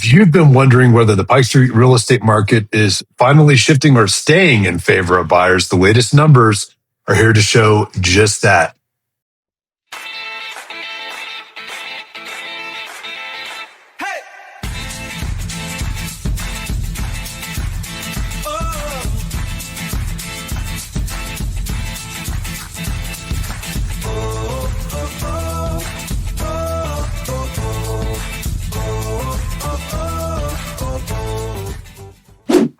If you've been wondering whether the Pike Street real estate market is finally shifting or staying in favor of buyers, the latest numbers are here to show just that.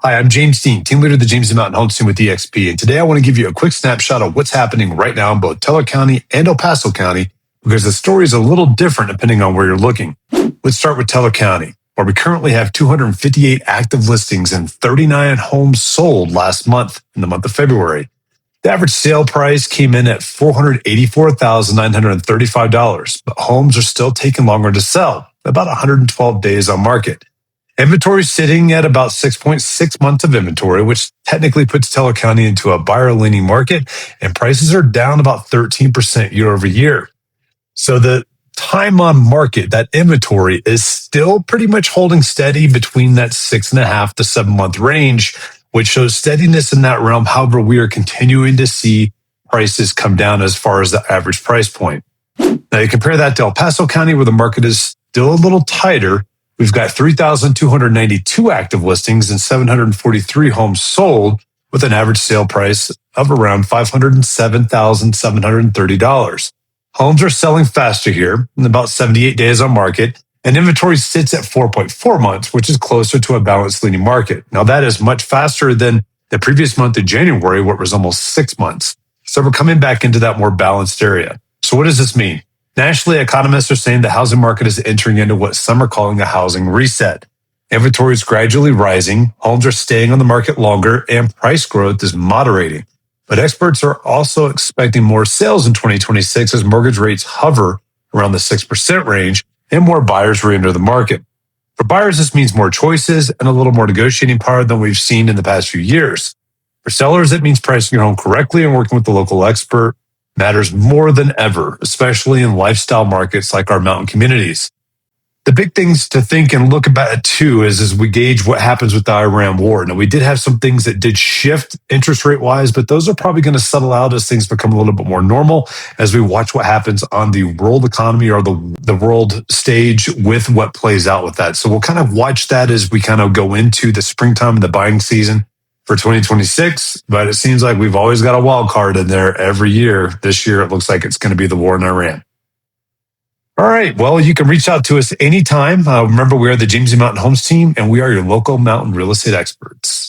Hi, I'm James Dean, team leader of the James Mountain Homes team with EXP, and today I want to give you a quick snapshot of what's happening right now in both Teller County and El Paso County, because the story is a little different depending on where you're looking. Let's start with Teller County, where we currently have 258 active listings and 39 homes sold last month in the month of February. The average sale price came in at $484,935, but homes are still taking longer to sell, about 112 days on market. Inventory is sitting at about 6.6 months of inventory, which technically puts Teller County into a buyer-leaning market, and prices are down about 13% year over year. So the time on market, that inventory, is still pretty much holding steady between that 6.5 to 7 month range, which shows steadiness in that realm. However, we are continuing to see prices come down as far as the average price point. Now, you compare that to El Paso County, where the market is still a little tighter. We've got 3,292 active listings and 743 homes sold, with an average sale price of around $507,730. Homes are selling faster here, in about 78 days on market, and inventory sits at 4.4 months, which is closer to a balanced leaning market. Now, that is much faster than the previous month of January, where it was almost 6 months. So we're coming back into that more balanced area. So what does this mean? Nationally, economists are saying the housing market is entering into what some are calling a housing reset. Inventory is gradually rising, homes are staying on the market longer, and price growth is moderating. But experts are also expecting more sales in 2026 as mortgage rates hover around the 6% range and more buyers re-enter the market. For buyers, this means more choices and a little more negotiating power than we've seen in the past few years. For sellers, it means pricing your home correctly and working with the local expert matters more than ever, especially in lifestyle markets like our mountain communities. The big things to think and look about it too is as we gauge what happens with the Iran war. Now, we did have some things that did shift interest rate wise, but those are probably going to settle out as things become a little bit more normal as we watch what happens on the world economy or the world stage with what plays out with that. So we'll kind of watch that as we kind of go into the springtime and the buying season for 2026, but it seems like we've always got a wild card in there every year. This year, it looks like it's going to be the war in Iran. All right. Well, you can reach out to us anytime. Remember, we are the James Mountain Homes team, and we are your local mountain real estate experts.